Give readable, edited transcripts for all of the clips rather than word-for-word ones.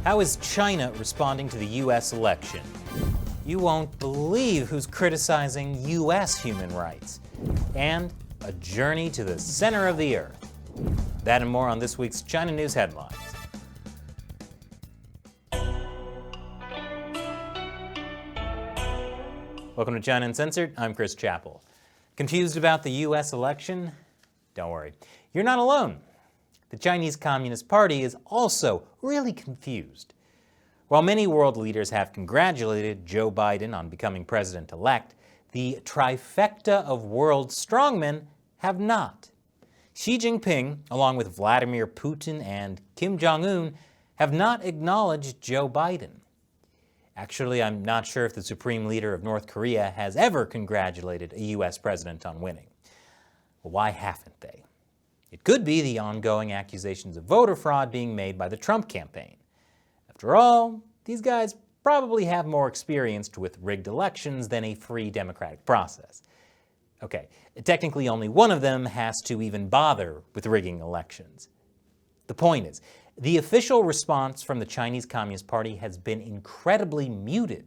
How is China responding to the U.S. election? You won't believe who's criticizing U.S. human rights. And a journey to the center of the earth. That and more on this week's China News Headlines. Welcome to China Uncensored. I'm Chris Chappell. Confused about the U.S. election? Don't worry, you're not alone. The Chinese Communist Party is also really confused. While many world leaders have congratulated Joe Biden on becoming president-elect, the trifecta of world strongmen have not. Xi Jinping, along with Vladimir Putin and Kim Jong-un, have not acknowledged Joe Biden. Actually, I'm not sure if the Supreme Leader of North Korea has ever congratulated a U.S. president on winning. Well, why haven't they? It could be the ongoing accusations of voter fraud being made by the Trump campaign. After all, these guys probably have more experience with rigged elections than a free democratic process. Okay, technically only one of them has to even bother with rigging elections. The point is, the official response from the Chinese Communist Party has been incredibly muted.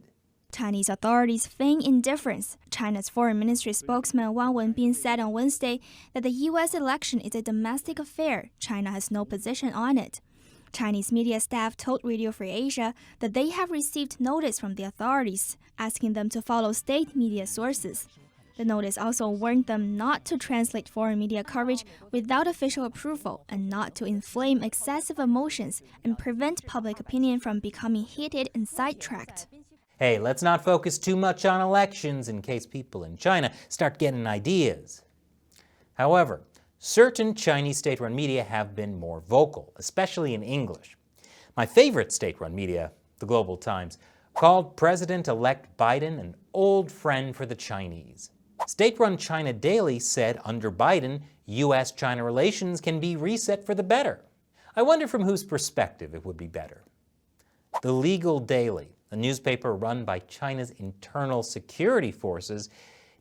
Chinese authorities feign indifference. China's Foreign Ministry spokesman Wang Wenbin said on Wednesday that the U.S. election is a domestic affair. China has no position on it. Chinese media staff told Radio Free Asia that they have received notice from the authorities, asking them to follow state media sources. The notice also warned them not to translate foreign media coverage without official approval and not to inflame excessive emotions and prevent public opinion from becoming heated and sidetracked. Hey, let's not focus too much on elections in case people in China start getting ideas. However, certain Chinese state-run media have been more vocal, especially in English. My favorite state-run media, the Global Times, called President-elect Biden an old friend for the Chinese. State-run China Daily said under Biden, U.S.-China relations can be reset for the better. I wonder from whose perspective it would be better. The Legal Daily, a newspaper run by China's internal security forces,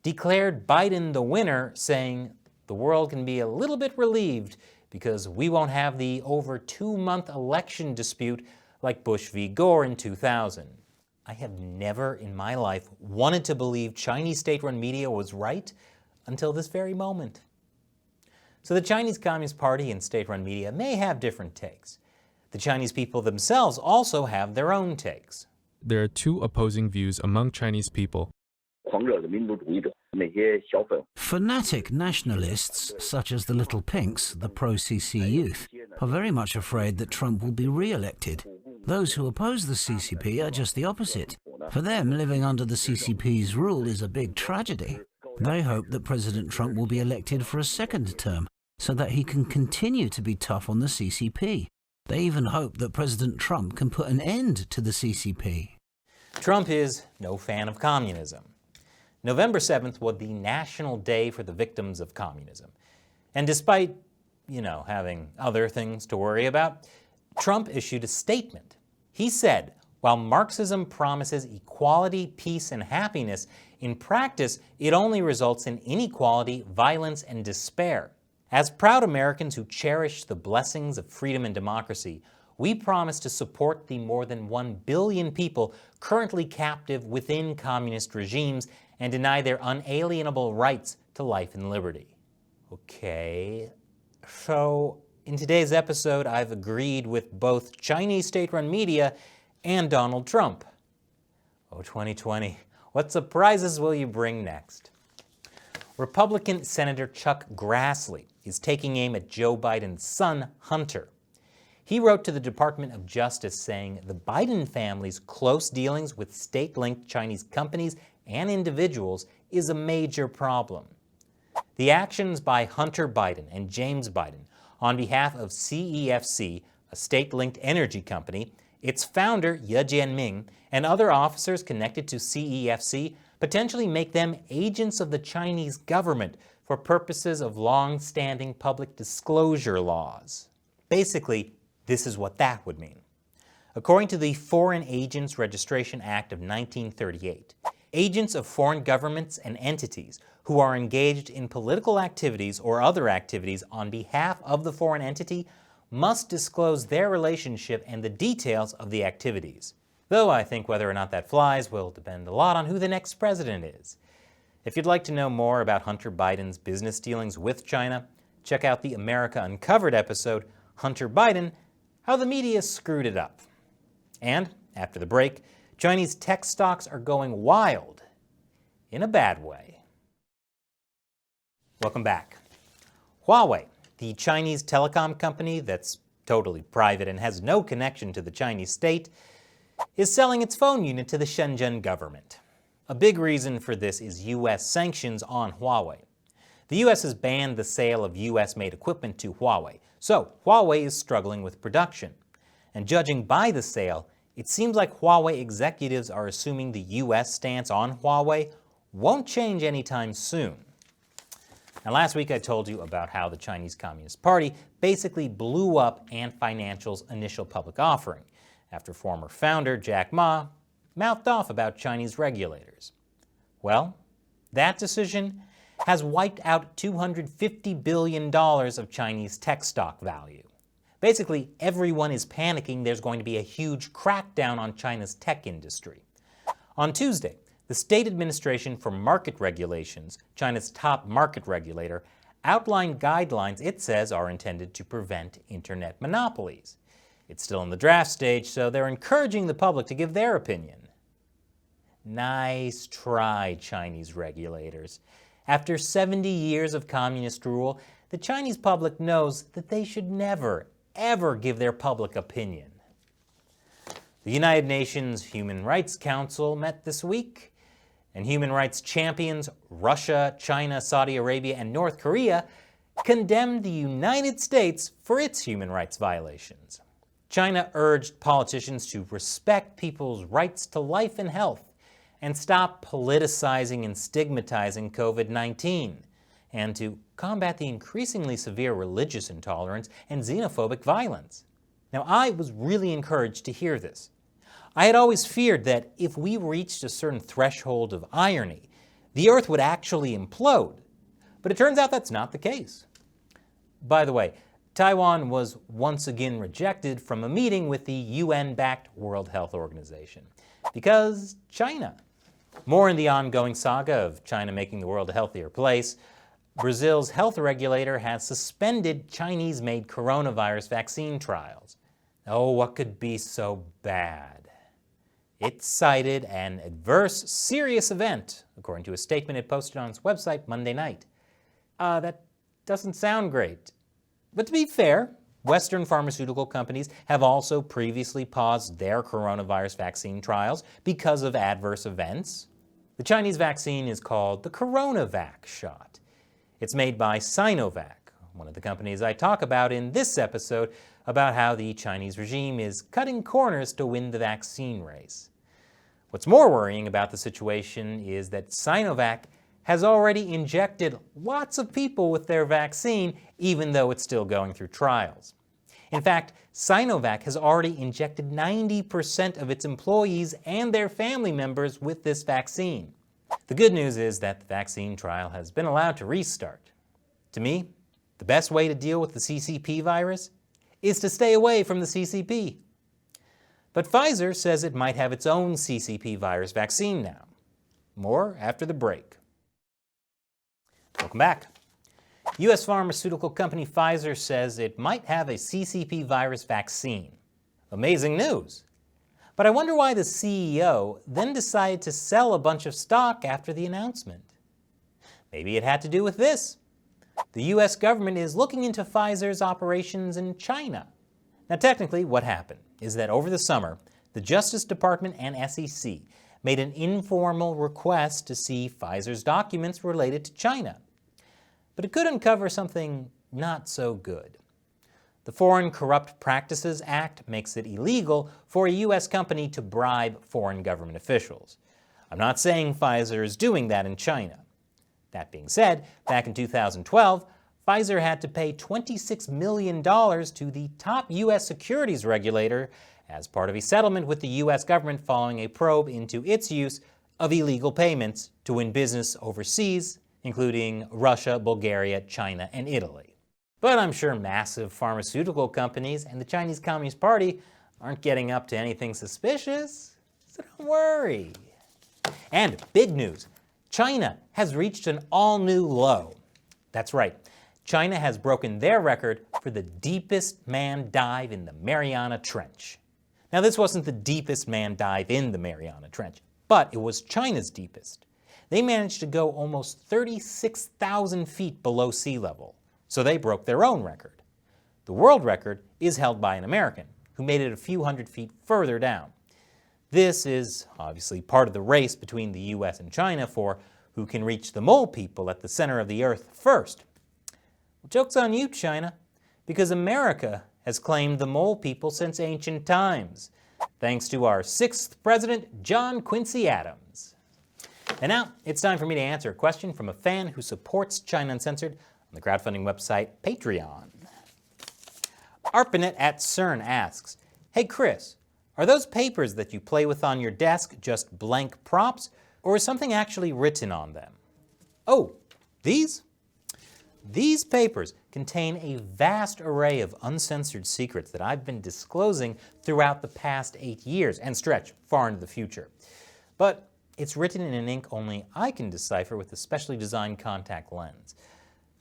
declared Biden the winner, saying, "The world can be a little bit relieved because we won't have the over 2-month election dispute like Bush v. Gore in 2000. I have never in my life wanted to believe Chinese state-run media was right until this very moment. So the Chinese Communist Party and state-run media may have different takes. The Chinese people themselves also have their own takes. There are two opposing views among Chinese people. Fanatic nationalists, such as the Little Pinks, the pro-CC youth, are very much afraid that Trump will be re-elected. Those who oppose the CCP are just the opposite. For them, living under the CCP's rule is a big tragedy. They hope that President Trump will be elected for a second term, so that he can continue to be tough on the CCP. They even hope that President Trump can put an end to the CCP. Trump is no fan of communism. November 7th was the National Day for the Victims of Communism. And despite, having other things to worry about, Trump issued a statement. He said, while Marxism promises equality, peace, and happiness, in practice, it only results in inequality, violence, and despair. As proud Americans who cherish the blessings of freedom and democracy, we promise to support the more than 1 billion people currently captive within communist regimes and deny their unalienable rights to life and liberty. Okay, so in today's episode, I've agreed with both Chinese state-run media and Donald Trump. Oh, 2020, what surprises will you bring next? Republican Senator Chuck Grassley is taking aim at Joe Biden's son, Hunter. He wrote to the Department of Justice saying the Biden family's close dealings with state-linked Chinese companies and individuals is a major problem. The actions by Hunter Biden and James Biden on behalf of CEFC, a state-linked energy company, its founder, Ye Jianming, and other officers connected to CEFC potentially make them agents of the Chinese government for purposes of long-standing public disclosure laws. Basically, this is what that would mean. According to the Foreign Agents Registration Act of 1938, agents of foreign governments and entities who are engaged in political activities or other activities on behalf of the foreign entity must disclose their relationship and the details of the activities. Though I think whether or not that flies will depend a lot on who the next president is. If you'd like to know more about Hunter Biden's business dealings with China, check out the America Uncovered episode, Hunter Biden, How the Media Screwed It Up. And, after the break, Chinese tech stocks are going wild, in a bad way. Welcome back. Huawei, the Chinese telecom company that's totally private and has no connection to the Chinese state, is selling its phone unit to the Shenzhen government. A big reason for this is U.S. sanctions on Huawei. The U.S. has banned the sale of U.S.-made equipment to Huawei, so Huawei is struggling with production. And judging by the sale, it seems like Huawei executives are assuming the U.S. stance on Huawei won't change anytime soon. Now, last week I told you about how the Chinese Communist Party basically blew up Ant Financial's initial public offering after former founder Jack Ma mouthed off about Chinese regulators. Well, that decision has wiped out $250 billion of Chinese tech stock value. Basically, everyone is panicking there's going to be a huge crackdown on China's tech industry. On Tuesday, the State Administration for Market Regulations, China's top market regulator, outlined guidelines it says are intended to prevent internet monopolies. It's still in the draft stage, so they're encouraging the public to give their opinion. Nice try, Chinese regulators. After 70 years of communist rule, the Chinese public knows that they should never, ever give their public opinion. The United Nations Human Rights Council met this week, and human rights champions Russia, China, Saudi Arabia, and North Korea condemned the United States for its human rights violations. China urged politicians to respect people's rights to life and health and stop politicizing and stigmatizing COVID-19, and to combat the increasingly severe religious intolerance and xenophobic violence. Now, I was really encouraged to hear this. I had always feared that if we reached a certain threshold of irony, the Earth would actually implode. But it turns out that's not the case. By the way, Taiwan was once again rejected from a meeting with the UN-backed World Health Organization because China. More in the ongoing saga of China making the world a healthier place, Brazil's health regulator has suspended Chinese-made coronavirus vaccine trials. Oh, what could be so bad? It cited an adverse, serious event, according to a statement it posted on its website Monday night. That doesn't sound great. But to be fair, Western pharmaceutical companies have also previously paused their coronavirus vaccine trials because of adverse events. The Chinese vaccine is called the CoronaVac shot. It's made by Sinovac, one of the companies I talk about in this episode about how the Chinese regime is cutting corners to win the vaccine race. What's more worrying about the situation is that Sinovac has already injected lots of people with their vaccine, even though it's still going through trials. In fact, Sinovac has already injected 90% of its employees and their family members with this vaccine. The good news is that the vaccine trial has been allowed to restart. To me, the best way to deal with the CCP virus is to stay away from the CCP. But Pfizer says it might have its own CCP virus vaccine now. More after the break. Welcome back. U.S. pharmaceutical company Pfizer says it might have a CCP virus vaccine. Amazing news. But I wonder why the CEO then decided to sell a bunch of stock after the announcement. Maybe it had to do with this. The U.S. government is looking into Pfizer's operations in China. Now, technically, what happened is that over the summer, the Justice Department and SEC made an informal request to see Pfizer's documents related to China. But it could uncover something not so good. The Foreign Corrupt Practices Act makes it illegal for a U.S. company to bribe foreign government officials. I'm not saying Pfizer is doing that in China. That being said, back in 2012, Pfizer had to pay $26 million to the top U.S. securities regulator as part of a settlement with the U.S. government following a probe into its use of illegal payments to win business overseas, including Russia, Bulgaria, China, and Italy. But I'm sure massive pharmaceutical companies and the Chinese Communist Party aren't getting up to anything suspicious, so don't worry. And big news, China has reached an all-new low. That's right, China has broken their record for the deepest manned dive in the Mariana Trench. Now, this wasn't the deepest manned dive in the Mariana Trench, but it was China's deepest. They managed to go almost 36,000 feet below sea level, so they broke their own record. The world record is held by an American, who made it a few hundred feet further down. This is obviously part of the race between the US and China for who can reach the mole people at the center of the earth first. Well, joke's on you, China, because America has claimed the mole people since ancient times, thanks to our 6th president, John Quincy Adams. And now it's time for me to answer a question from a fan who supports China Uncensored on the crowdfunding website Patreon. Arpanet at CERN asks, "Hey Chris, are those papers that you play with on your desk just blank props, or is something actually written on them?" Oh, these? These papers contain a vast array of uncensored secrets that I've been disclosing throughout the past 8 years and stretch far into the future. But it's written in an ink only I can decipher with a specially designed contact lens.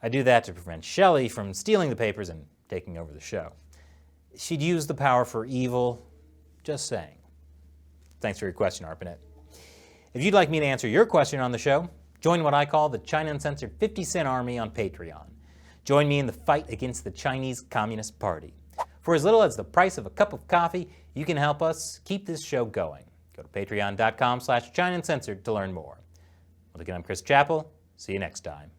I do that to prevent Shelley from stealing the papers and taking over the show. She'd use the power for evil, just saying. Thanks for your question, Arpanet. If you'd like me to answer your question on the show, join what I call the China Uncensored 50-cent Army on Patreon. Join me in the fight against the Chinese Communist Party. For as little as the price of a cup of coffee, you can help us keep this show going. Go to patreon.com/China Uncensored to learn more. Once again, I'm Chris Chappell. See you next time.